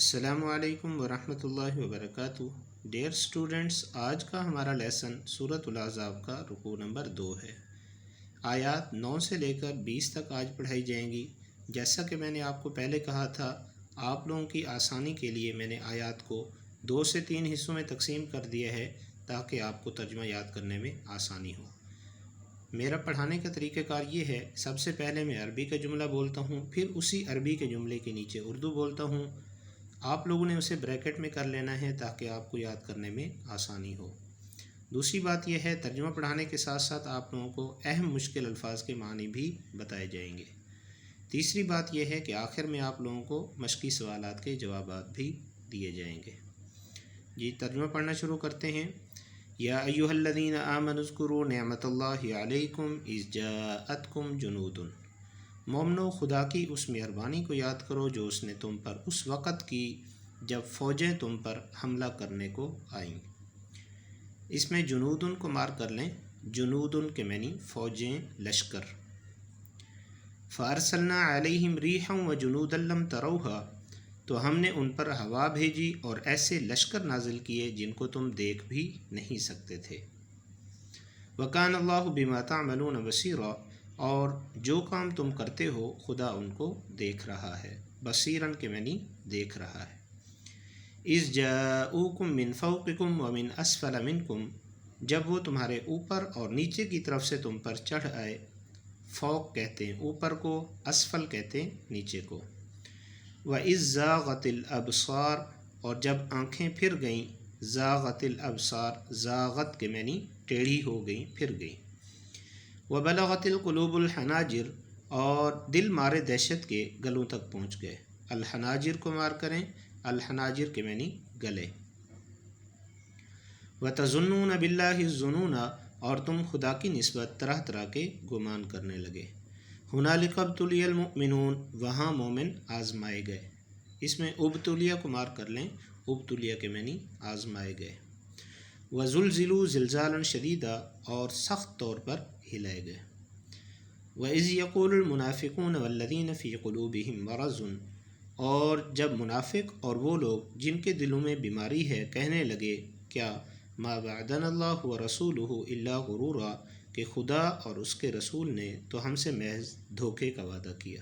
السلام علیکم ورحمۃ اللہ وبرکاتہ۔ ڈیئر اسٹوڈنٹس، آج کا ہمارا لیسن سورۃ الاحزاب کا رکوع نمبر 2 ہے۔ آیات 9 سے لے کر 20 تک آج پڑھائی جائیں گی۔ جیسا کہ میں نے آپ کو پہلے کہا تھا، آپ لوگوں کی آسانی کے لیے میں نے آیات کو 2 سے 3 حصوں میں تقسیم کر دیا ہے تاکہ آپ کو ترجمہ یاد کرنے میں آسانی ہو۔ میرا پڑھانے کا طریقہ کار یہ ہے، سب سے پہلے میں عربی کا جملہ بولتا ہوں، پھر اسی عربی کے جملے کے نیچے اردو بولتا ہوں۔ آپ لوگوں نے اسے بریکٹ میں کر لینا ہے تاکہ آپ کو یاد کرنے میں آسانی ہو۔ دوسری بات یہ ہے، ترجمہ پڑھانے کے ساتھ ساتھ آپ لوگوں کو اہم مشکل الفاظ کے معنی بھی بتائے جائیں گے۔ تیسری بات یہ ہے کہ آخر میں آپ لوگوں کو مشقی سوالات کے جوابات بھی دیے جائیں گے۔ جی، ترجمہ پڑھنا شروع کرتے ہیں۔ یا ایھا الذین آمنوا اذکروا نعمت اللہ علیکم اذ جاءتکم جنود۔ مومنو، خدا کی اس مہربانی کو یاد کرو جو اس نے تم پر اس وقت کی جب فوجیں تم پر حملہ کرنے کو آئیں۔ اس میں جنودن کو مار کر لیں، جنودن کے معنی فوجیں، لشکر۔ فارسلنا علیہم ریحا وجنودا لم تروھا، تو ہم نے ان پر ہوا بھیجی اور ایسے لشکر نازل کیے جن کو تم دیکھ بھی نہیں سکتے تھے۔ وکان اللہ بما تعملون بصیرا، اور جو کام تم کرتے ہو خدا ان کو دیکھ رہا ہے۔ بصیرن کے معنی دیکھ رہا ہے۔ اذ جاءوکم من فوقکم ومن اسفل منکم، جب وہ تمہارے اوپر اور نیچے کی طرف سے تم پر چڑھ آئے۔ فوق کہتے ہیں اوپر کو، اسفل کہتے ہیں نیچے کو۔ وَإِذ زَاغَتِ الْأَبْصَارُ، اور جب آنکھیں پھر گئیں۔ زاغت الابصار، زاغت کے معنی ٹیڑھی ہو گئیں، پھر گئیں۔ وَبَلَغَتِ الْقُلُوبُ الْحَنَاجِرَ، اور دل مارے دہشت کے گلوں تک پہنچ گئے۔ الحناجر کو مار کریں، الحناجر کے معنی گلے۔ وَتَظُنُّونَ بِاللَّهِ الظُّنُونَ، اور تم خدا کی نسبت طرح طرح کے گمان کرنے لگے۔ هُنَالِكَ ابْتُلِيَ الْمُؤْمِنُونَ، وہاں مومن آزمائے گئے۔ اس میں ابتلیہ کو مار کر لیں، ابتلیہ کے معنی آزمائے گئے۔ وَزُلْزِلُوا زِلْزَالًا شَدِيدًا، اور سخت طور پر ہلائے گئے۔ وَإِذْ يَقُولُ الْمُنَافِقُونَ وَالَّذِينَ فِي قُلُوبِهِم مَرَضٌ، اور جب منافق اور وہ لوگ جن کے دلوں میں بیماری ہے کہنے لگے، کیا مَا وَعَدَنَا اللَّهُ وَرَسُولُهُ إِلَّا غُرُورًا، کہ خدا اور اس کے رسول نے تو ہم سے محض دھوکے کا وعدہ کیا۔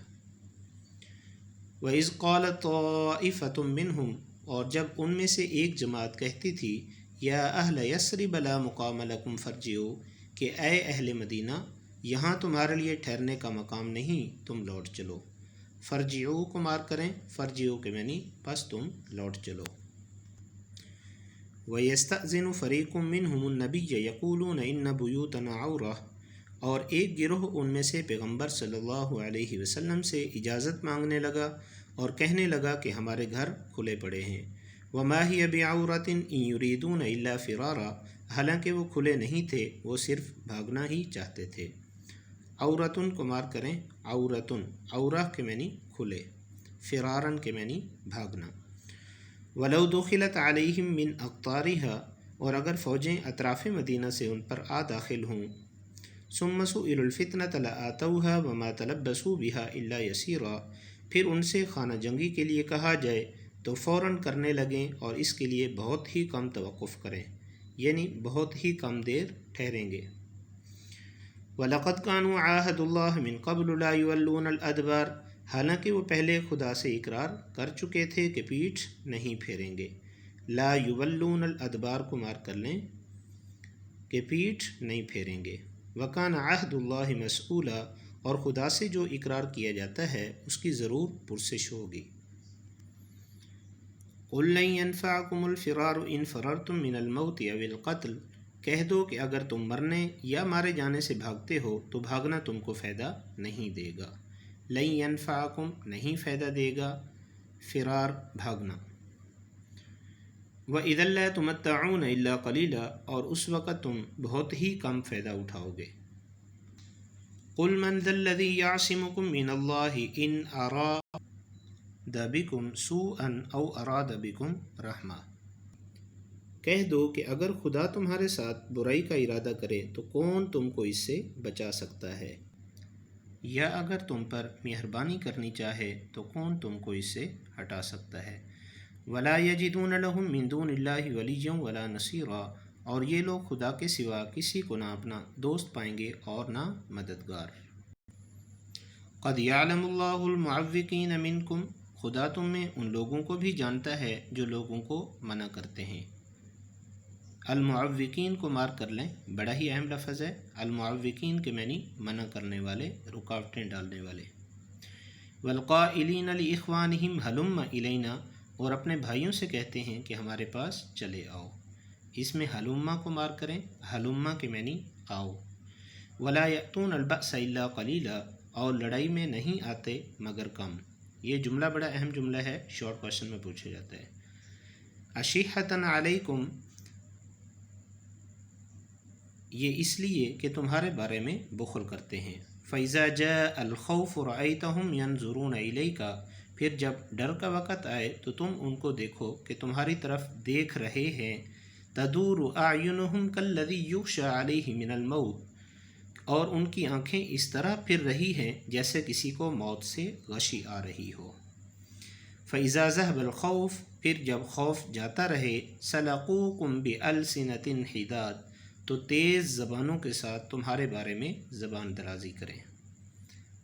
وَإِذْ قَالَتْ طَائِفَةٌ مِّنْهُمْ، اور جب ان میں سے ایک جماعت کہتی تھی، یا اہل یثرب لا مقام لکم فارجعوا، کہ اے اہل مدینہ، یہاں تمہارے لیے ٹھہرنے کا مقام نہیں، تم لوٹ چلو۔ فرجعوا کو مار کریں، فرجعوا کے معنی پس تم لوٹ چلو۔ وَيَسْتَأْذِنُ فَرِيقٌ مِّنْهُمُ النَّبِيَّ يَقُولُونَ إِنَّ بُيُوتَنَا عَوْرَةٌ، اور ایک گروہ ان میں سے پیغمبر صلی اللہ علیہ وسلم سے اجازت مانگنے لگا اور کہنے لگا کہ ہمارے گھر کھلے پڑے ہیں۔ وَمَا هِيَ بِعَوْرَةٍ إِن يُرِيدُونَ إِلَّا فِرَارًا، حالانکہ وہ کھلے نہیں تھے، وہ صرف بھاگنا ہی چاہتے تھے۔ عورتن کو مار کریں، عورتن، عورہ کے معنی کھلے، فرارن کے معنی بھاگنا۔ وَلَوْ دُخِلَتْ عَلَيْهِمْ مِنْ أَقْطَارِهَا، اور اگر فوجیں اطراف مدینہ سے ان پر آ داخل ہوں۔ ثُمَّ سُئِلُوا الْفِتْنَةَ لَآتَوْهَا وَمَا تَلَبَّثُوا بِهَا إِلَّا يَسِيرًا، پھر ان سے خانہ جنگی کے لیے کہا جائے تو فوراً کرنے لگیں اور اس کے لیے بہت ہی کم توقف کریں، یعنی بہت ہی کم دیر ٹھہریں گے۔ وَلَقَدْ كَانُوا عَاهَدُوا اللَّهِ مِن قَبْلُ لَا يُوَلُّونَ الْأَدْبَارَ، حالانکہ وہ پہلے خدا سے اقرار کر چکے تھے کہ پیٹھ نہیں پھیریں گے۔ لا يُوَلُّونَ الْأَدْبَارَ کو مار کر لیں کہ پیٹھ نہیں پھیریں گے۔ وَكَانَ عَهْدُ اللَّهِ مَسْئُولًا، اور خدا سے جو اقرار کیا جاتا ہے اس کی ضرور پرسش ہوگی۔ قُل لَّن يَنفَعَكُمُ الْفِرَارُ إِن فَرَرْتُم مِّنَ الْمَوْتِ أَوِ الْقَتْلِ، کہہ دو کہ اگر تم مرنے یا مارے جانے سے بھاگتے ہو تو بھاگنا تم کو فائدہ نہیں دے گا۔ لَن يَنفَعَكُم نہیں فائدہ دے گا، فرار بھاگنا۔ وَإِذًا لَّا تُمَتَّعُونَ إِلَّا قَلِيلًا، اور اس وقت تم بہت ہی کم فائدہ اٹھاؤ گے۔ قُلْ مَنْ ذَا الَّذِي يَعْصِمُكُم مِّنَ اللَّهِ إِنْ أَرَادَ بِكُمْ سُوءًا أَوْ أَرَادَ بِكُمْ رَحْمَةً، کہہ دو کہ اگر خدا تمہارے ساتھ برائی کا ارادہ کرے تو کون تم کو اس سے بچا سکتا ہے، یا اگر تم پر مہربانی کرنی چاہے تو کون تم کو اس سے ہٹا سکتا ہے۔ ولا یجدون لهم من دون اللہ ولییا ولا نصیرا، اور یہ لوگ خدا کے سوا کسی کو نہ اپنا دوست پائیں گے اور نہ مددگار۔ قد یعلم اللہ المعوقین منکم، خدا تم میں ان لوگوں کو بھی جانتا ہے جو لوگوں کو منع کرتے ہیں۔ المعوقین کو مارک کر لیں، بڑا ہی اہم لفظ ہے۔ المعوقین کے معنی منع کرنے والے، رکاوٹیں ڈالنے والے۔ والقائلین لاخوانہم ہلم الینا، اور اپنے بھائیوں سے کہتے ہیں کہ ہمارے پاس چلے آؤ۔ اس میں ہلما کو مارک کریں، ہلما کے معنی آؤ۔ ولا یأتون البأس الا قلیلا، اور لڑائی میں نہیں آتے مگر کم۔ یہ جملہ بڑا اہم جملہ ہے، شارٹ کویشچن میں پوچھا جاتا ہے۔ اشحۃ علیکم، یہ اس لیے کہ تمہارے بارے میں بخل کرتے ہیں۔ فَإِذَا جَاءَ الْخَوْفُ رَأَيْتَهُمْ يَنْظُرُونَ إِلَيْكَ، پھر جب ڈر کا وقت آئے تو تم ان کو دیکھو کہ تمہاری طرف دیکھ رہے ہیں۔ تَدُورُ أَعْيُنُهُمْ كَالَّذِي يُغْشَى عَلَيْهِ مِنَ الْمَوْتِ، اور ان کی آنکھیں اس طرح پھر رہی ہیں جیسے کسی کو موت سے غشی آ رہی ہو۔ فَإِذَا ذَهَبَ الْخَوْفُ، پھر جب خوف جاتا رہے، سَلَقُوكُمْ بِأَلْسِنَةٍ حِدَادٍ، تو تیز زبانوں کے ساتھ تمہارے بارے میں زبان درازی کریں۔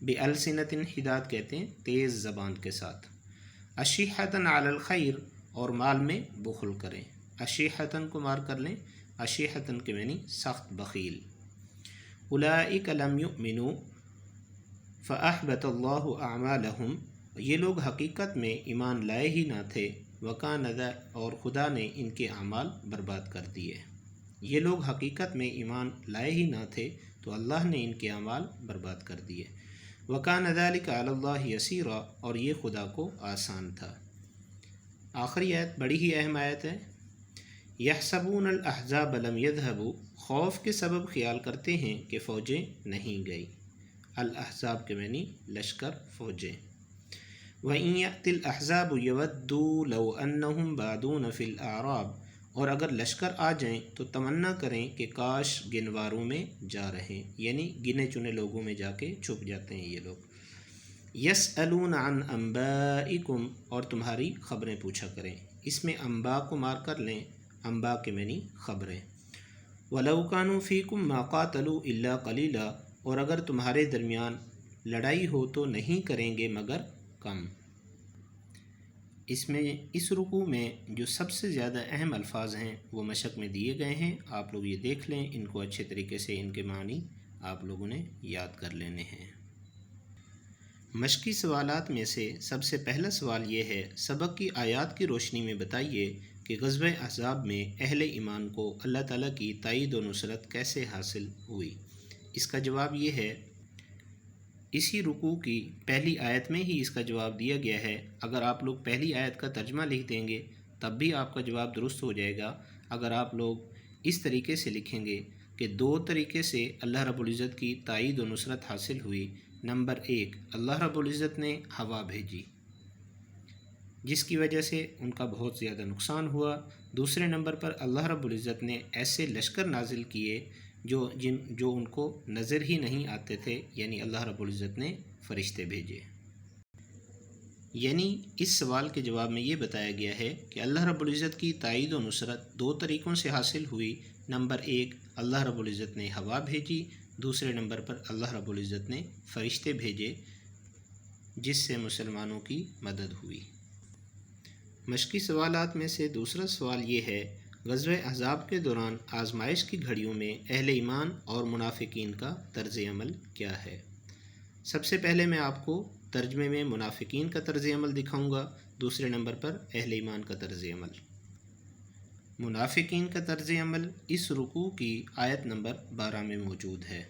بِأَلْسِنَةٍ حِدَاد کہتے ہیں تیز زبان کے ساتھ۔ أَشِحَّةً عَلَى الْخَيْرِ، اور مال میں بخل کریں۔ أَشِحَّةً کو مار کر لیں، أَشِحَّةً کے معنی سخت بخیل۔ أُولَئِكَ لَمْ يُؤْمِنُوا فَأَحْبَطَ اللَّهُ أَعْمَالَهُمْ، یہ لوگ حقیقت میں ایمان لائے ہی نہ تھے، وَكَانَ، اور خدا نے ان کے اعمال برباد کر دیے۔ یہ لوگ حقیقت میں ایمان لائے ہی نہ تھے تو اللہ نے ان کے اعمال برباد کر دیے۔ وَكَانَ ذَلِكَ عَلَى اللَّهِ يَسِيرًا، اور یہ خدا کو آسان تھا۔ آخری آیت بڑی ہی اہم آیت ہے۔ يَحْسَبُونَ الْأَحْزَابَ لَمْ يَذْهَبُوا، خوف کے سبب خیال کرتے ہیں کہ فوجیں نہیں گئی۔ الاحزاب کے معنی لشکر، فوجیں۔ وَإِنْ يَأْتِ الْأَحْزَابُ يَوَدُّوا لَوْ أَنَّهُمْ بَادُونَ فِي الْأَعْرَابِ، اور اگر لشکر آ جائیں تو تمنا کریں کہ کاش گنواروں میں جا رہیں، یعنی گنے چنے لوگوں میں جا کے چھپ جاتے ہیں یہ لوگ۔ یسألون عن انبائکم، اور تمہاری خبریں پوچھا کریں۔ اس میں انباء کو مار کر لیں، انباء کے معنی خبریں۔ ولو کانوا فیکم ما قاتلوا الا قلیلا، اور اگر تمہارے درمیان لڑائی ہو تو نہیں کریں گے مگر کم۔ اس میں اس رکوع میں جو سب سے زیادہ اہم الفاظ ہیں وہ مشق میں دیے گئے ہیں، آپ لوگ یہ دیکھ لیں، ان کو اچھے طریقے سے ان کے معنی آپ لوگوں نے یاد کر لینے ہیں۔ مشقی سوالات میں سے سب سے پہلا سوال یہ ہے، سبق کی آیات کی روشنی میں بتائیے کہ غزوہ احزاب میں اہل ایمان کو اللہ تعالیٰ کی تائید و نصرت کیسے حاصل ہوئی۔ اس کا جواب یہ ہے، اسی رکوع کی پہلی آیت میں ہی اس کا جواب دیا گیا ہے۔ اگر آپ لوگ پہلی آیت کا ترجمہ لکھ دیں گے تب بھی آپ کا جواب درست ہو جائے گا۔ اگر آپ لوگ اس طریقے سے لکھیں گے کہ دو طریقے سے اللہ رب العزت کی تائید و نصرت حاصل ہوئی۔ نمبر 1، اللہ رب العزت نے ہوا بھیجی جس کی وجہ سے ان کا بہت زیادہ نقصان ہوا۔ دوسرے نمبر پر اللہ رب العزت نے ایسے لشکر نازل کیے جو ان کو نظر ہی نہیں آتے تھے، یعنی اللہ رب العزت نے فرشتے بھیجے۔ یعنی اس سوال کے جواب میں یہ بتایا گیا ہے کہ اللہ رب العزت کی تائید و نصرت دو طریقوں سے حاصل ہوئی۔ نمبر 1، اللہ رب العزت نے ہوا بھیجی، دوسرے نمبر پر اللہ رب العزت نے فرشتے بھیجے جس سے مسلمانوں کی مدد ہوئی۔ مشقی سوالات میں سے دوسرا سوال یہ ہے، غزوہ احزاب کے دوران آزمائش کی گھڑیوں میں اہل ایمان اور منافقین کا طرز عمل کیا ہے؟ سب سے پہلے میں آپ کو ترجمے میں منافقین کا طرز عمل دکھاؤں گا، دوسرے نمبر پر اہل ایمان کا طرز عمل۔ منافقین کا طرز عمل اس رکوع کی آیت نمبر 12 میں موجود ہے۔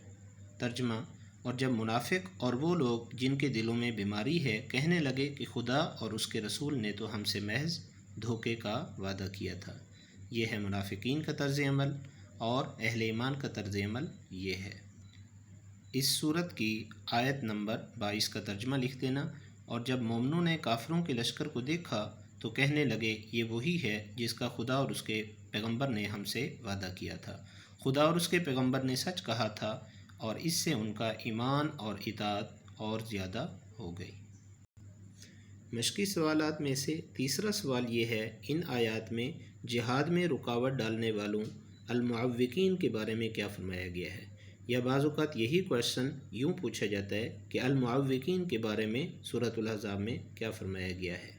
ترجمہ، اور جب منافق اور وہ لوگ جن کے دلوں میں بیماری ہے کہنے لگے کہ خدا اور اس کے رسول نے تو ہم سے محض دھوکے کا وعدہ کیا تھا۔ یہ ہے منافقین کا طرز عمل، اور اہل ایمان کا طرز عمل یہ ہے۔ اس صورت کی آیت نمبر 22 کا ترجمہ لکھ دینا۔ اور جب مومنوں نے کافروں کے لشکر کو دیکھا تو کہنے لگے، یہ وہی ہے جس کا خدا اور اس کے پیغمبر نے ہم سے وعدہ کیا تھا۔ خدا اور اس کے پیغمبر نے سچ کہا تھا، اور اس سے ان کا ایمان اور اطاعت اور زیادہ ہو گئی۔ مشقی سوالات میں سے تیسرا سوال یہ ہے، ان آیات میں جہاد میں رکاوٹ ڈالنے والوں المعوقین کے بارے میں کیا فرمایا گیا ہے؟ یا بعض اوقات یہی کویشچن یوں پوچھا جاتا ہے کہ المعوقین کے بارے میں سورۃ الاحزاب میں کیا فرمایا گیا ہے؟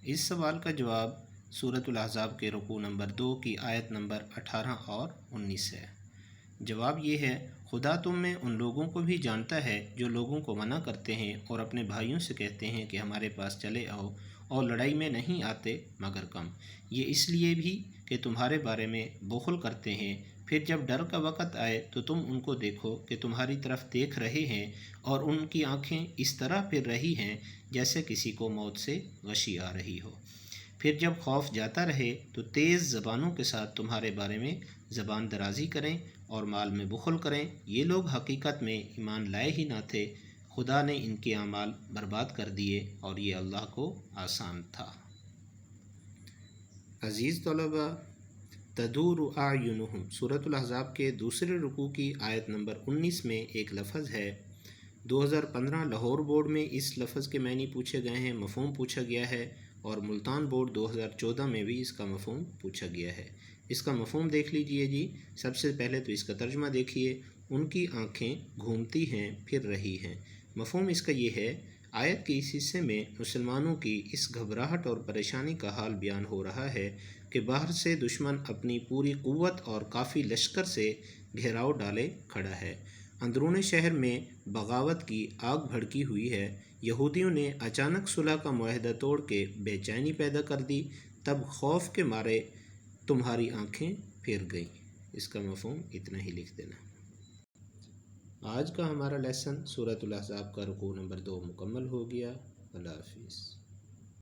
اس سوال کا جواب سورۃ الاحزاب کے رکوع نمبر 2 کی آیت نمبر 18 اور 19 ہے۔ جواب یہ ہے، خدا تم میں ان لوگوں کو بھی جانتا ہے جو لوگوں کو منع کرتے ہیں اور اپنے بھائیوں سے کہتے ہیں کہ ہمارے پاس چلے آؤ، اور لڑائی میں نہیں آتے مگر کم، یہ اس لیے بھی کہ تمہارے بارے میں بخل کرتے ہیں، پھر جب ڈر کا وقت آئے تو تم ان کو دیکھو کہ تمہاری طرف دیکھ رہے ہیں اور ان کی آنکھیں اس طرح پھر رہی ہیں جیسے کسی کو موت سے غشی آ رہی ہو، پھر جب خوف جاتا رہے تو تیز زبانوں کے ساتھ تمہارے بارے میں زبان درازی کریں اور مال میں بخل کریں، یہ لوگ حقیقت میں ایمان لائے ہی نہ تھے، خدا نے ان کے اعمال برباد کر دیے اور یہ اللہ کو آسان تھا۔ عزیز طلباء، تدور اعینہم سورۃ الاحزاب کے دوسرے رکوع کی آیت نمبر 19 میں ایک لفظ ہے۔ 2015 لاہور بورڈ میں اس لفظ کے معنی پوچھے گئے ہیں، مفہوم پوچھا گیا ہے، اور ملتان بورڈ 2014 میں بھی اس کا مفہوم پوچھا گیا ہے۔ اس کا مفہوم دیکھ لیجئے جی۔ سب سے پہلے تو اس کا ترجمہ دیکھیے، ان کی آنکھیں گھومتی ہیں پھر رہی ہیں۔ مفہوم اس کا یہ ہے، آیت کے اس حصے میں مسلمانوں کی اس گھبراہٹ اور پریشانی کا حال بیان ہو رہا ہے کہ باہر سے دشمن اپنی پوری قوت اور کافی لشکر سے گھیراؤ ڈالے کھڑا ہے، اندرون شہر میں بغاوت کی آگ بھڑکی ہوئی ہے، یہودیوں نے اچانک صلح کا معاہدہ توڑ کے بے چینی پیدا کر دی، تب خوف کے مارے تمہاری آنکھیں پھر گئیں۔ اس کا مفہوم اتنا ہی لکھ دینا۔ آج کا ہمارا لیسن سورۃ الاحزاب کا رکوع نمبر 2 مکمل ہو گیا۔ اللہ حافظ۔